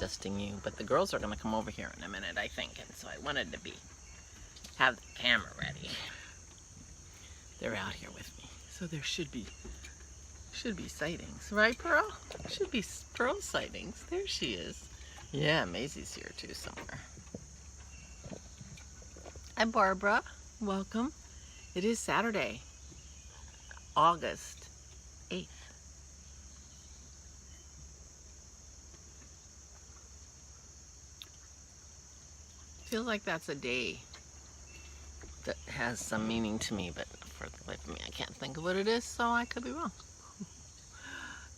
adjusting you, but the girls are going to come over here in a minute, I think, and so I wanted to have the camera ready. They're out here with me, so there should be sightings, right, Pearl? Should be Pearl sightings. There she is. Yeah, Maisie's here too somewhere. Hi, Barbara. Welcome. It is Saturday, August 8th. Feels like that's a day that has some meaning to me, but for the life of me, I can't think of what it is, so I could be wrong.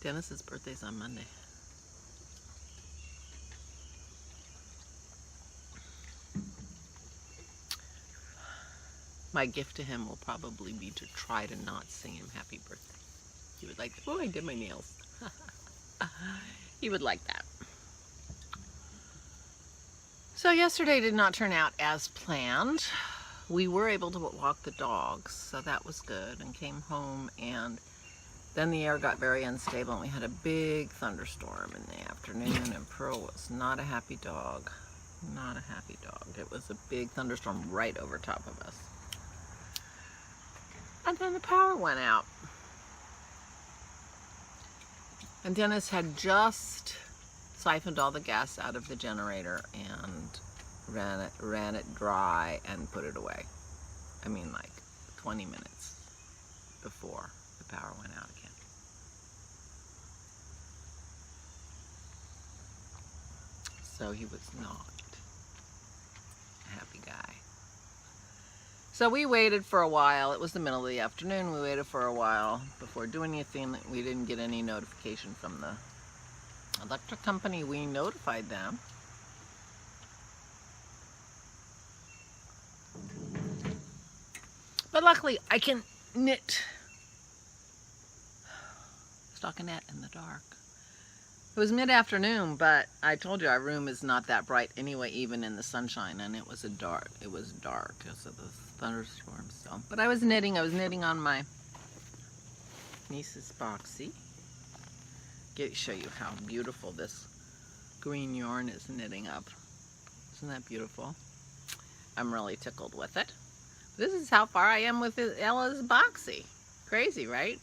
Dennis's birthday's on Monday. My gift to him will probably be to try to not sing him happy birthday. He would like, oh, I did my nails. He would like that. So yesterday did not turn out as planned. We were able to walk the dogs, so that was good, and came home, and then the air got very unstable, and we had a big thunderstorm in the afternoon, and Pearl was not a happy dog. Not a happy dog. It was a big thunderstorm right over top of us. And then the power went out. And Dennis had just siphoned all the gas out of the generator and ran it dry and put it away. I mean, like 20 minutes before the power went out again. So he was not a happy guy. So we waited for a while. It was the middle of the afternoon. We waited for a while before doing anything. We didn't get any notification from the electric company. We notified them. But luckily, I can knit stockinette in the dark. It was mid-afternoon, but I told you our room is not that bright anyway, even in the sunshine, and it was dark. It was dark because of the thunderstorm. So, but I was knitting. I was knitting on my niece's boxy. Show you how beautiful this green yarn is knitting up. Isn't that beautiful? I'm really tickled with it. This is how far I am with Ella's boxy. Crazy, right?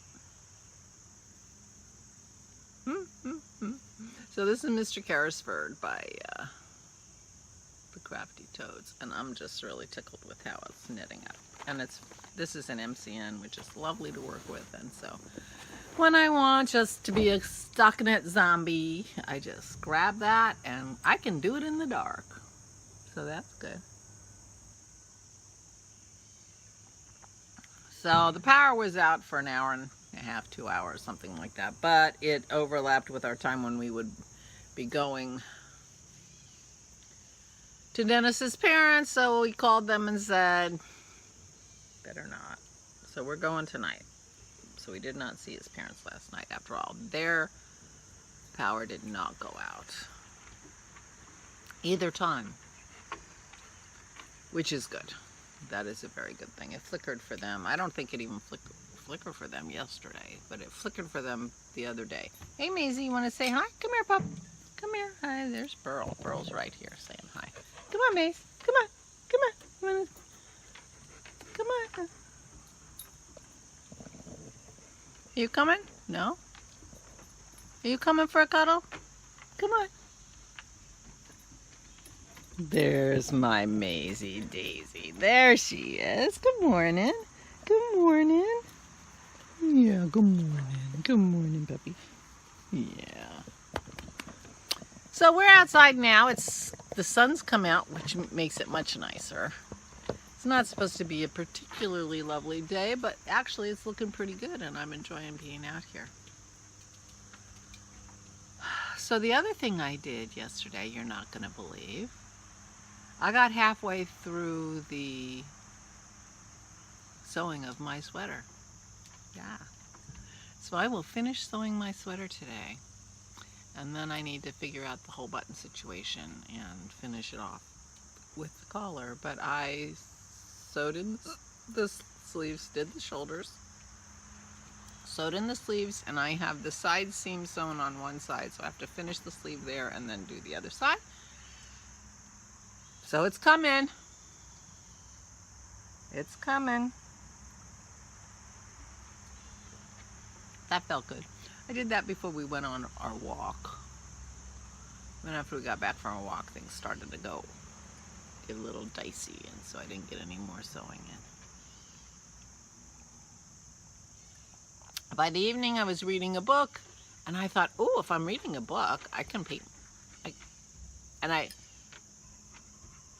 So this is Mr. Carrisford by the Crafty Toads, and I'm just really tickled with how it's knitting up. And this is an MCN, which is lovely to work with, and so when I want just to be a stockinette zombie, I just grab that, and I can do it in the dark. So that's good. So the power was out for an hour and a half, 2 hours, something like that. But it overlapped with our time when we would be going to Dennis's parents. So we called them and said, better not. So we're going tonight. So we did not see his parents last night. After all, their power did not go out either time, which is good. That is a very good thing. It flickered for them. I don't think it even flickered for them yesterday, but it flickered for them the other day. Hey, Maisie, you want to say hi? Come here, pup. Come here. Hi, there's Pearl. Pearl's right here saying hi. Come on, Maise. Come on. Come on. Come on. You coming? No? Are you coming for a cuddle? Come on. There's my Maisie Daisy. There she is. Good morning. Good morning. Yeah, good morning. Good morning, puppy. Yeah. So we're outside now. The sun's come out, which makes it much nicer. It's not supposed to be a particularly lovely day, but actually it's looking pretty good, and I'm enjoying being out here. So the other thing I did yesterday, you're not going to believe. I got halfway through the sewing of my sweater. Yeah. So I will finish sewing my sweater today. And then I need to figure out the whole button situation and finish it off with the collar. But I sewed in the sleeves, did the shoulders, sewed in the sleeves, and I have the side seam sewn on one side, so I have to finish the sleeve there and then do the other side. So it's coming. It's coming. That felt good. I did that before we went on our walk. Then after we got back from our walk, things started to go a little dicey, and so I didn't get any more sewing in. By the evening, I was reading a book, and I thought, oh, if I'm reading a book, I can paint.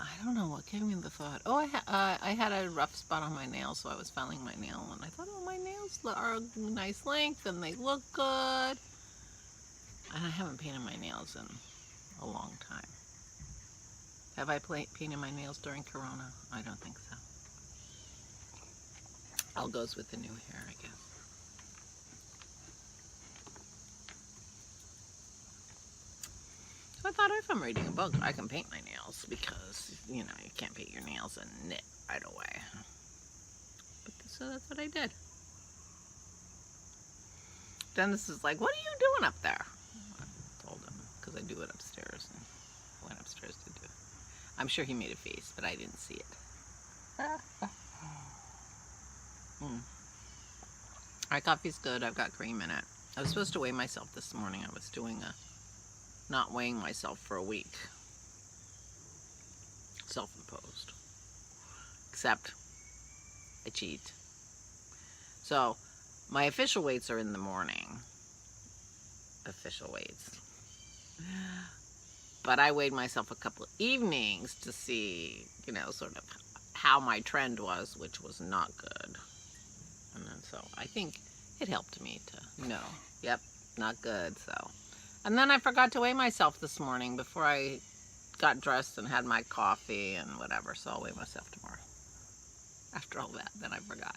I don't know what gave me the thought. Oh, I had a rough spot on my nail, so I was filing my nail, and I thought, oh, my nails are a nice length, and they look good. And I haven't painted my nails in a long time. Have I painted my nails during Corona? I don't think so. All goes with the new hair, I guess. So I thought, if I'm reading a book, I can paint my nails, because, you know, you can't paint your nails and knit right away. But so that's what I did. Dennis is like, what are you doing up there? I told him, because I do it upstairs, and I went upstairs to do it. I'm sure he made a face, but I didn't see it. Our coffee's good. I've got cream in it. I was supposed to weigh myself this morning. I was doing not weighing myself for a week. Self-imposed. Except I cheat. So my official weights are in the morning. Official weights. But I weighed myself a couple of evenings to see, you know, sort of how my trend was, which was not good. And then so I think it helped me to know, yep, not good, so. And then I forgot to weigh myself this morning before I got dressed and had my coffee and whatever, so I'll weigh myself tomorrow. After all that, then I forgot.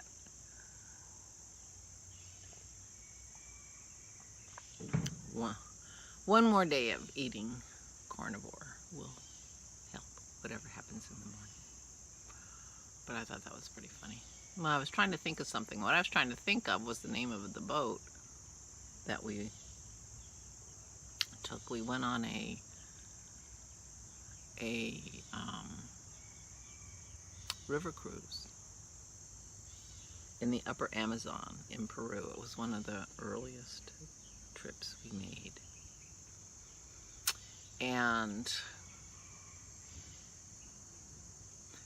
One more day of eating carnivore will help whatever happens in the morning. But I thought that was pretty funny. Well, I was trying to think of something. What I was trying to think of was the name of the boat that we took. We went on a river cruise in the upper Amazon in Peru. It was one of the earliest trips we made. And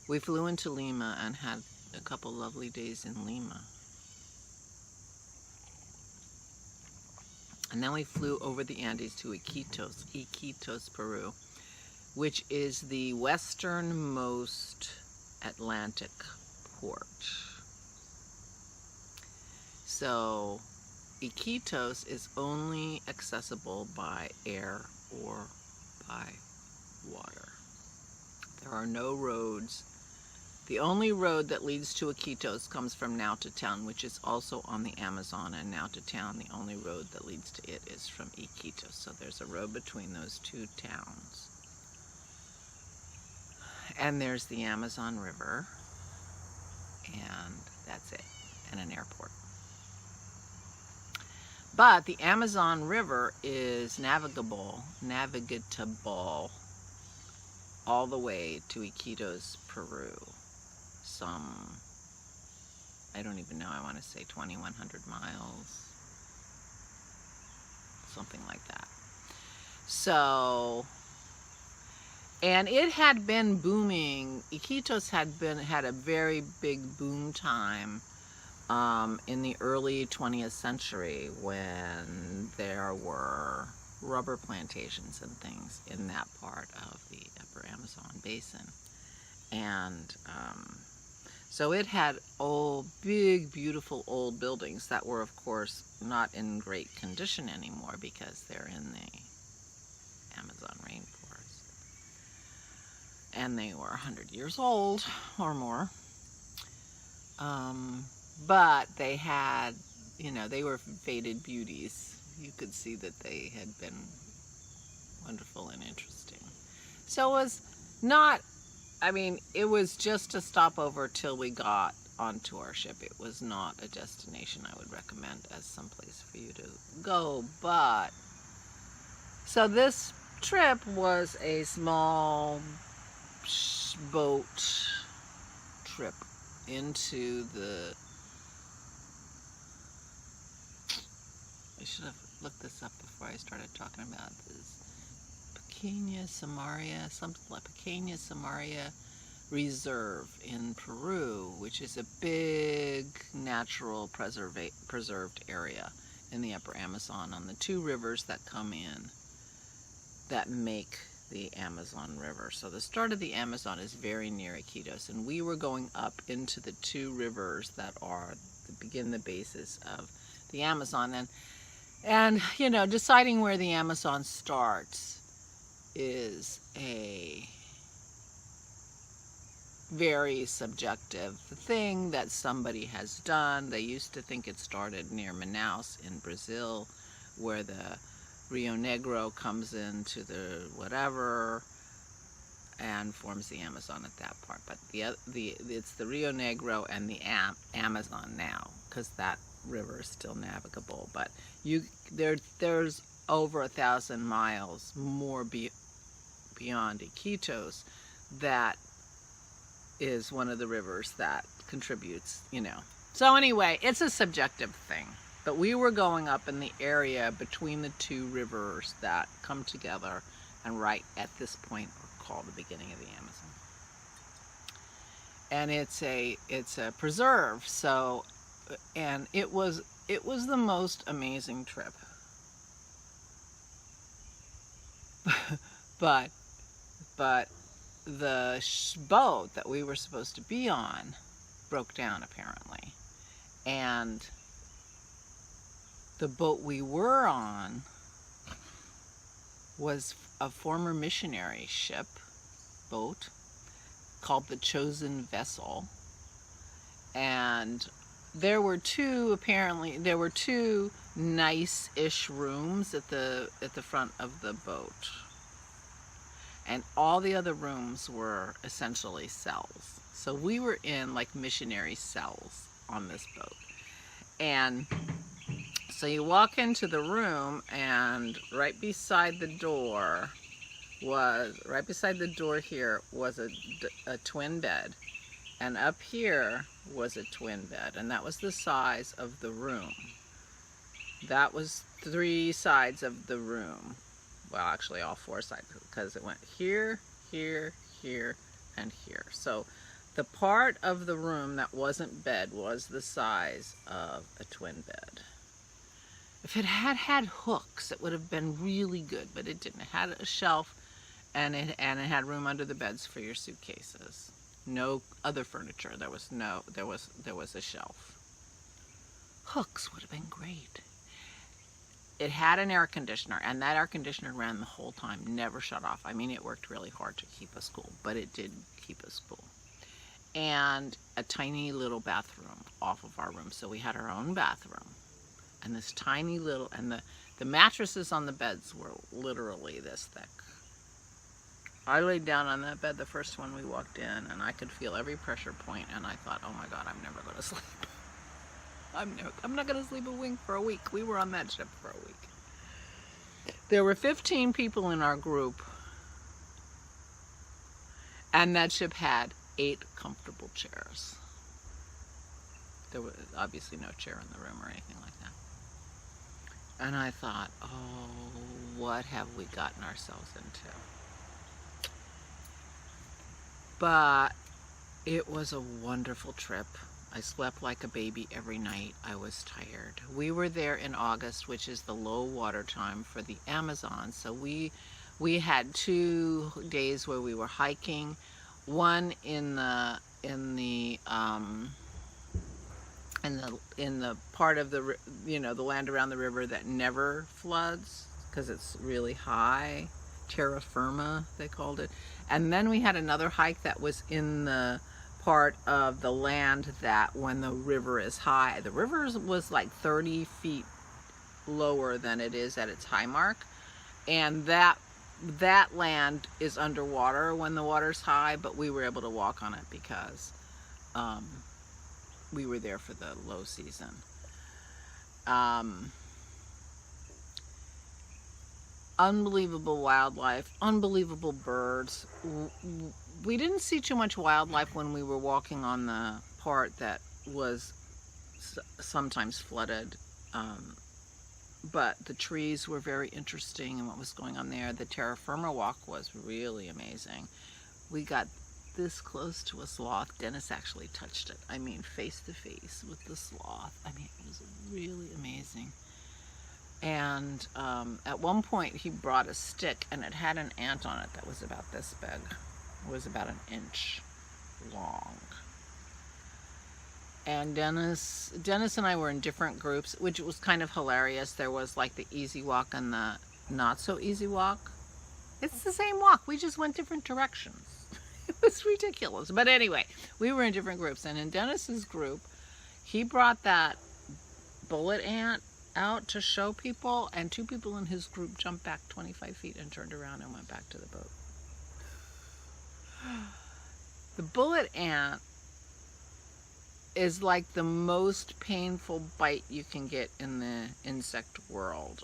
we flew into Lima and had a couple lovely days in Lima. And then we flew over the Andes to Iquitos, Peru, which is the westernmost Atlantic port. So Iquitos is only accessible by air or by water. There are no roads. The only road that leads to Iquitos comes from Now to Town, which is also on the Amazon, and Now to Town, the only road that leads to it is from Iquitos. So there's a road between those two towns. And there's the Amazon River, and that's it, and an airport. But the Amazon River is navigable all the way to Iquitos, Peru. I don't even know, I want to say 2,100 miles, something like that. So, and it had been booming. Iquitos had a very big boom time in the early 20th century, when there were rubber plantations and things in that part of the upper Amazon basin. And so it had big, beautiful old buildings that were, of course, not in great condition anymore because they're in the Amazon rainforest. And they were 100 years old or more. But they had, you know, they were faded beauties. You could see that they had been wonderful and interesting. So it was not, I mean, it was just a stopover till we got onto our ship. It was not a destination I would recommend as someplace for you to go, but so this trip was a small boat trip into the, I should have looked this up before I started talking about this, Pequeña Samaria, something like Pequeña Samaria Reserve in Peru, which is a big natural preserved area in the upper Amazon on the two rivers that come in that make the Amazon River. So the start of the Amazon is very near Iquitos, and we were going up into the two rivers that are begin the basis of the Amazon, and you know, deciding where the Amazon starts is a very subjective thing that somebody has done. They used to think it started near Manaus in Brazil, where the Rio Negro comes into the whatever and forms the Amazon at that part. But it's the Rio Negro and the Amazon now, because that river is still navigable. But there's over 1,000 miles more beyond Iquitos that is one of the rivers that contributes, you know. So anyway, it's a subjective thing. But we were going up in the area between the two rivers that come together and right at this point are called the beginning of the Amazon. And it's a preserve, so, and it was the most amazing trip. but the boat that we were supposed to be on broke down apparently, and the boat we were on was a former missionary boat called the Chosen Vessel, and there were two nice-ish rooms at the front of the boat, and all the other rooms were essentially cells. So we were in like missionary cells on this boat, and so you walk into the room, and right beside the door here was a twin bed, and up here was a twin bed, and that was the size of the room. That was 3 sides of the room. Well, actually all 4 sides, because it went here, here, here, and here. So the part of the room that wasn't bed was the size of a twin bed. If it had hooks, it would have been really good, but it didn't. It had a shelf, and it had room under the beds for your suitcases. No other furniture. There was a shelf. Hooks would have been great. It had an air conditioner, and that air conditioner ran the whole time, never shut off. I mean, it worked really hard to keep us cool, but it did keep us cool. And a tiny little bathroom off of our room, so we had our own bathroom. And this tiny little, and the mattresses on the beds were literally this thick. I laid down on that bed the first one we walked in, and I could feel every pressure point, and I thought, oh my God, I'm never going to sleep. I'm not going to sleep a wink for a week. We were on that ship for a week. There were 15 people in our group, and that ship had 8 comfortable chairs. There was obviously no chair in the room or anything like that. And I thought, oh, what have we gotten ourselves into? But it was a wonderful trip. I slept like a baby every night. I was tired. We were there in August, which is the low water time for the Amazon. So we had 2 days where we were hiking. One in the part of the, you know, the land around the river that never floods because it's really high, terra firma they called it. And then we had another hike that was in the part of the land that when the river is high, the river was like 30 feet lower than it is at its high mark, and that land is underwater when the water's high, but we were able to walk on it because we were there for the low season. Unbelievable wildlife, unbelievable birds. We didn't see too much wildlife when we were walking on the part that was sometimes flooded, but the trees were very interesting and what was going on there. The terra firma walk was really amazing. We got this close to a sloth. Dennis actually touched it. I mean, face to face with the sloth. I mean, it was really amazing. And at one point he brought a stick and it had an ant on it that was about this big. It was about an inch long. And Dennis and I were in different groups, which was kind of hilarious. There was like the easy walk and the not so easy walk. It's the same walk, we just went different directions. It was ridiculous. But anyway, we were in different groups, and in Dennis's group, he brought that bullet ant out to show people, and 2 people in his group jumped back 25 feet and turned around and went back to the boat. The bullet ant is like the most painful bite you can get in the insect world.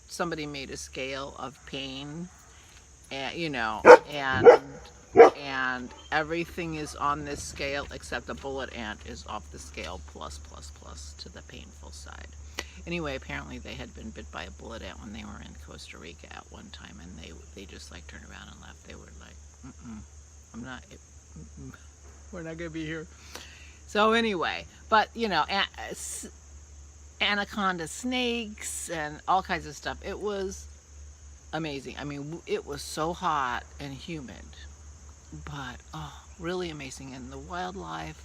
Somebody made a scale of pain, and you know, and everything is on this scale except the bullet ant is off the scale plus to the painful side. Anyway, apparently they had been bit by a bullet ant when they were in Costa Rica at one time, and they just like turned around and left. They were like, we're not gonna be here. So anyway, but you know, anaconda snakes and all kinds of stuff. It was amazing. I mean, it was so hot and humid, but oh, really amazing. And the wildlife,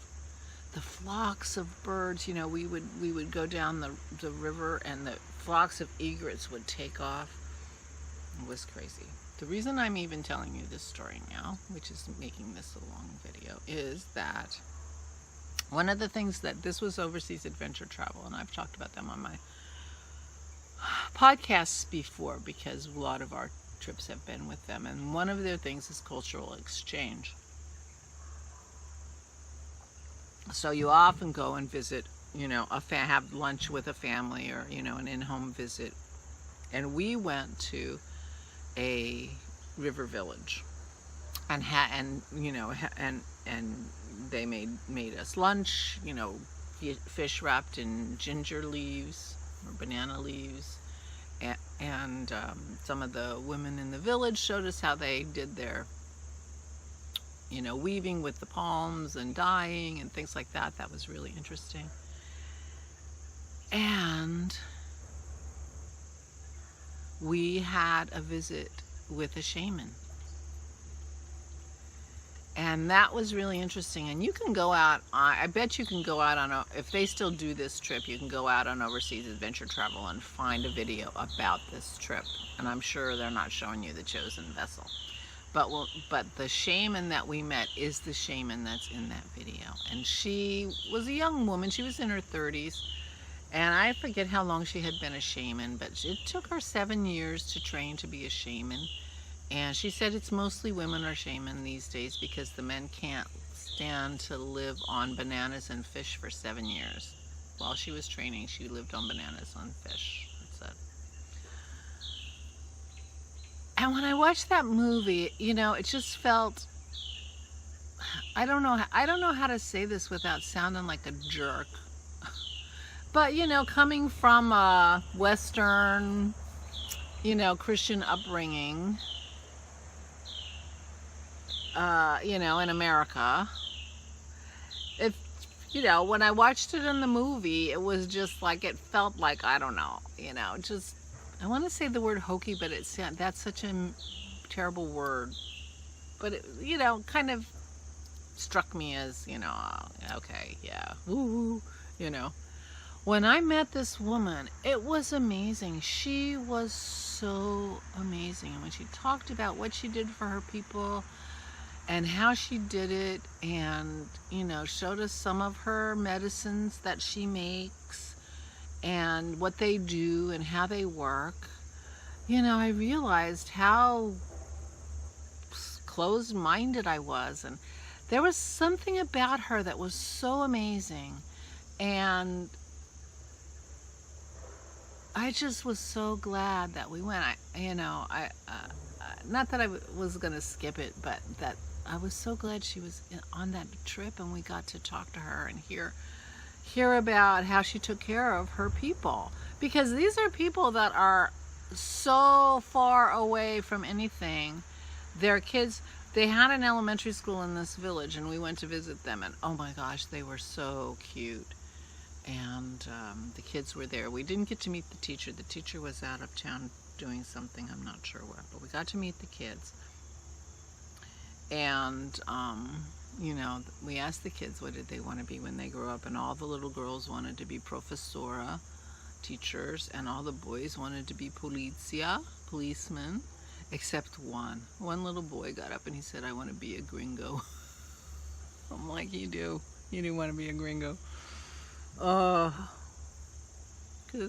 the flocks of birds, you know, we would go down the river and the flocks of egrets would take off. It was crazy. The reason I'm even telling you this story now, which is making this a long video, is that one of the things that this was overseas adventure travel, and I've talked about them on my podcasts before because a lot of our trips have been with them, and one of their things is cultural exchange. So you often go and visit, you know, have lunch with a family, or you know, an in-home visit, and we went to a river village, and they made us lunch, you know, fish wrapped in ginger leaves or banana leaves, and some of the women in the village showed us how they did their, you know, weaving with the palms and dyeing and things like that. That was really interesting. And we had a visit with a shaman. And that was really interesting. And you can go out, I bet you can go out on if they still do this trip, you can go out on overseas adventure travel and find a video about this trip. And I'm sure they're not showing you the chosen vessel. But the shaman that we met is the shaman that's in that video. And she was a young woman. She was in her 30s. And I forget how long she had been a shaman, but it took her 7 years to train to be a shaman. And she said it's mostly women are shaman these days because the men can't stand to live on bananas and fish for 7 years. While she was training, she lived on bananas and fish. That's it. And when I watched that movie, you know, it just felt, I don't know how to say this without sounding like a jerk. But, you know, coming from a Western, you know, Christian upbringing, you know, in America, if, you know, when I watched it in the movie, it was just like, it felt like, I don't know, you know, just, I want to say the word hokey, but that's such a terrible word. But it, you know, kind of struck me as, you know, okay, yeah, woo, you know. When I met this woman, it was amazing. She was so amazing. And when she talked about what she did for her people and how she did it, and, you know, showed us some of her medicines that she makes and what they do and how they work, you know, I realized how closed-minded I was. And there was something about her that was so amazing. And I just was so glad that we went. Not that I was going to skip it, but that I was so glad she was on that trip, and we got to talk to her and hear about how she took care of her people. Because these are people that are so far away from anything. Their kids, they had an elementary school in this village, and we went to visit them, and oh my gosh, they were so cute. And the kids were there. We didn't get to meet the teacher. The teacher was out of town doing something, I'm not sure what, but we got to meet the kids. And you know, we asked the kids what did they want to be when they grew up, and all the little girls wanted to be professora, teachers, and all the boys wanted to be polizia, policemen, except one little boy got up and he said, I want to be a gringo. I'm like, you do want to be a gringo. Because,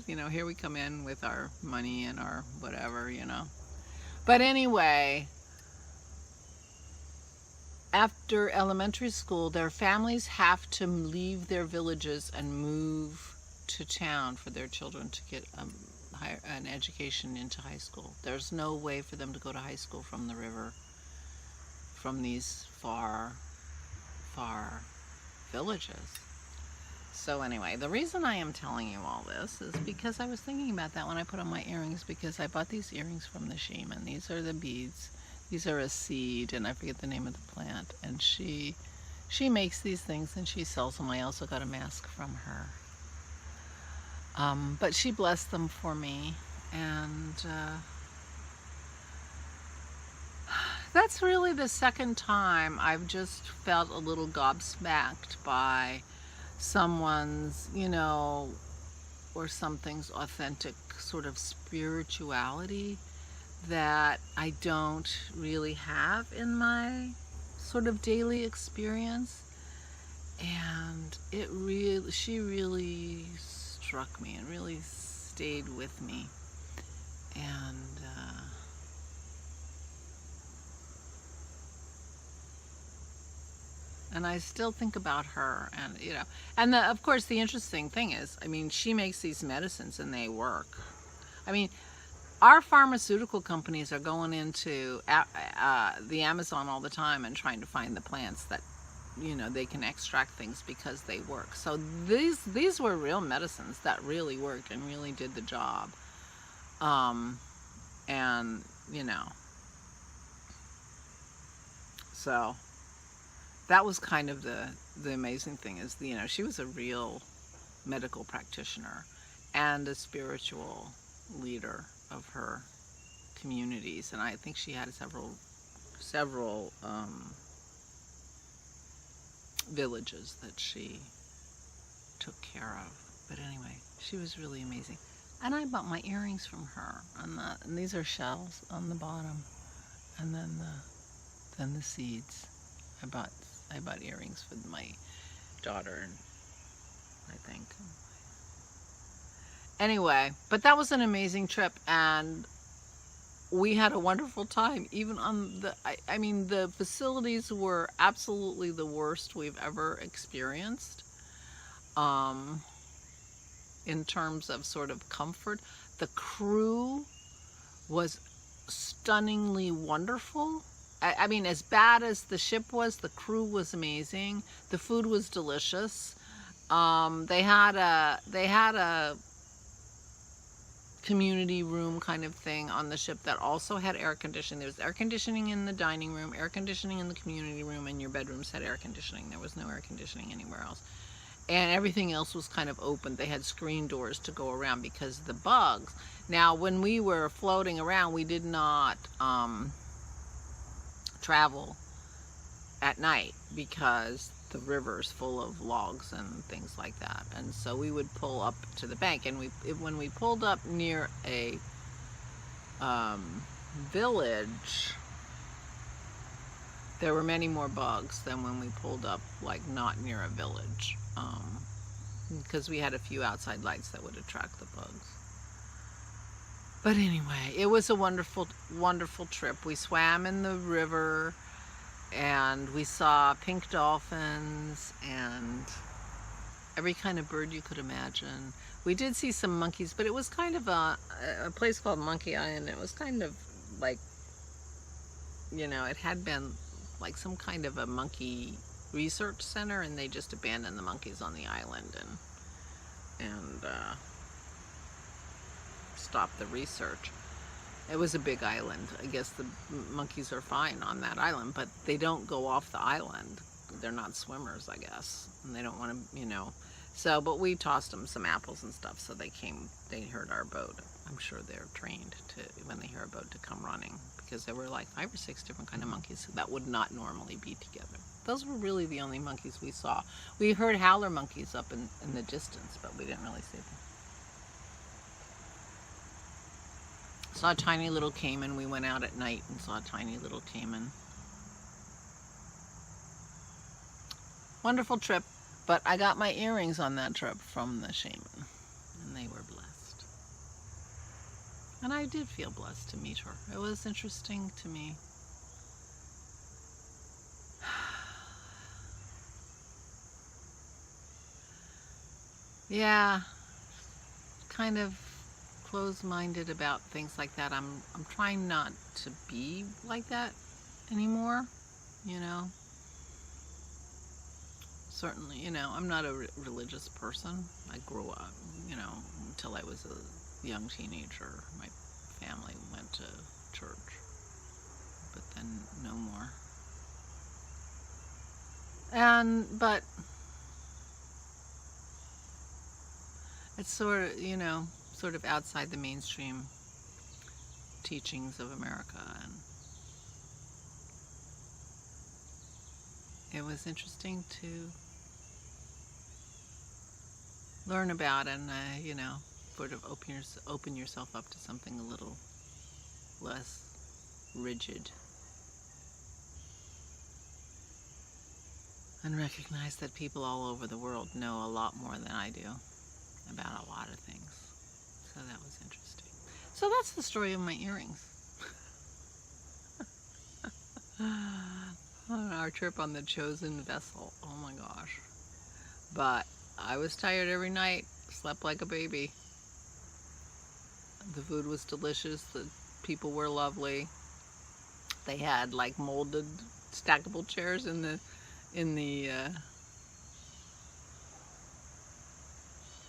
you know, here we come in with our money and our whatever, you know. But anyway, after elementary school, their families have to leave their villages and move to town for their children to get an education into high school. There's no way for them to go to high school from the river, from these far, far villages. So anyway, the reason I am telling you all this is because I was thinking about that when I put on my earrings, because I bought these earrings from the shaman. These are the beads. These are a seed, and I forget the name of the plant. And she makes these things and she sells them. I also got a mask from her. But she blessed them for me, and that's really the second time I've just felt a little gobsmacked by someone's, you know, or something's authentic sort of spirituality that I don't really have in my sort of daily experience. And she really struck me and really stayed with me. And I still think about her, and you know, and of course the interesting thing is, I mean, she makes these medicines and they work. I mean, our pharmaceutical companies are going into the Amazon all the time and trying to find the plants that, you know, they can extract things because they work. So these were real medicines that really worked and really did the job. And you know, so that was kind of the amazing thing is, you know, she was a real medical practitioner and a spiritual leader of her communities, and I think she had several villages that she took care of. But anyway, she was really amazing. And I bought my earrings from her, and these are shells on the bottom, and then the seeds. I bought earrings for my daughter, I think. Anyway, but that was an amazing trip, and we had a wonderful time. Even on I mean, the facilities were absolutely the worst we've ever experienced. In terms of sort of comfort. The crew was stunningly wonderful. I mean, as bad as the ship was, the crew was amazing. The food was delicious. They had a community room kind of thing on the ship that also had air conditioning. There was air conditioning in the dining room, air conditioning in the community room, and your bedrooms had air conditioning. There was no air conditioning anywhere else. And everything else was kind of open. They had screen doors to go around because of the bugs. Now, when we were floating around, we did not travel at night because the river's full of logs and things like that. And so we would pull up to the bank, and when we pulled up near a village, there were many more bugs than when we pulled up, like, not near a village, because we had a few outside lights that would attract the bugs. But anyway, it was a wonderful, wonderful trip. We swam in the river, and we saw pink dolphins and every kind of bird you could imagine. We did see some monkeys, but it was kind of a place called Monkey Island. It was kind of like, you know, it had been like some kind of a monkey research center, and they just abandoned the monkeys on the island and stopped the research. It was a big island. I guess the monkeys are fine on that island, but they don't go off the island. They're not swimmers, I guess, and they don't want to, you know. So, but we tossed them some apples and stuff, so they came, they heard our boat. I'm sure they're trained to, when they hear a boat, to come running, because there were like 5 or 6 different kind of monkeys that would not normally be together. Those were really the only monkeys we saw. We heard howler monkeys up in the distance, but we didn't really see them. Saw a tiny little caiman. We went out at night and saw a tiny little caiman. Wonderful trip, but I got my earrings on that trip from the shaman, and they were blessed. And I did feel blessed to meet her. It was interesting to me. Yeah, kind of closed-minded about things like that. I'm trying not to be like that anymore, you know. Certainly, you know, I'm not a religious person. I grew up, you know, until I was a young teenager. My family went to church, but then no more. But it's sort of, you know, sort of outside the mainstream teachings of America, and it was interesting to learn about and, you know, sort of open yourself up to something a little less rigid, and recognize that people all over the world know a lot more than I do about a lot of things. So that was interesting. So that's the story of my earrings. Our trip on the chosen vessel. Oh my gosh. But I was tired every night, slept like a baby. The food was delicious, the people were lovely. They had like molded stackable chairs in the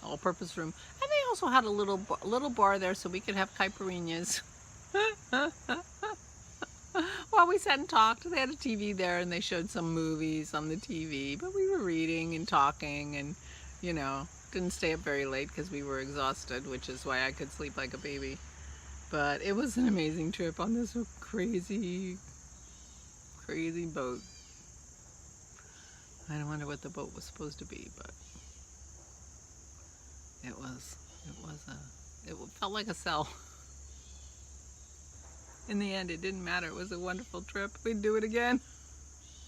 all-purpose room, and they also had a little bar there so we could have caipirinhas. While we sat and talked. They had a TV there, and they showed some movies on the TV, but we were reading and talking, and, you know, didn't stay up very late because we were exhausted, which is why I could sleep like a baby. But it was an amazing trip on this crazy boat. I don't wonder what the boat was supposed to be, but it felt like a cell. In the end, it didn't matter. It was a wonderful trip. We'd do it again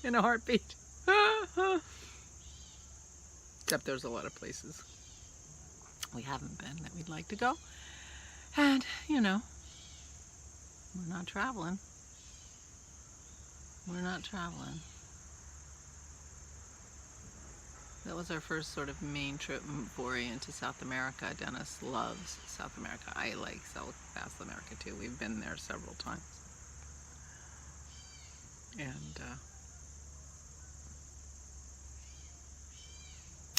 in a heartbeat. Except there's a lot of places we haven't been that we'd like to go. And, you know, we're not traveling. We're not traveling. That was our first sort of main trip foray into South America. Dennis loves South America. I like South America too. We've been there several times. And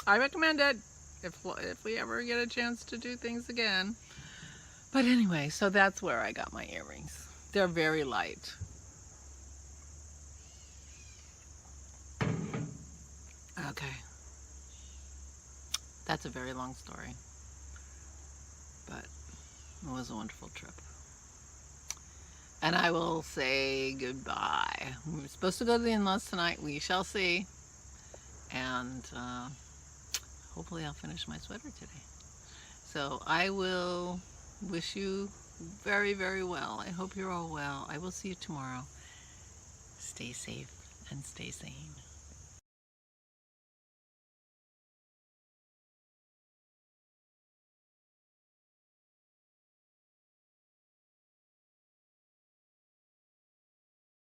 I recommend it if we ever get a chance to do things again. But anyway, so that's where I got my earrings. They're very light. Okay. That's a very long story, but it was a wonderful trip. And I will say goodbye. We're supposed to go to the in-laws tonight. We shall see. And hopefully I'll finish my sweater today. So I will wish you very, very well. I hope you're all well. I will see you tomorrow. Stay safe and stay sane.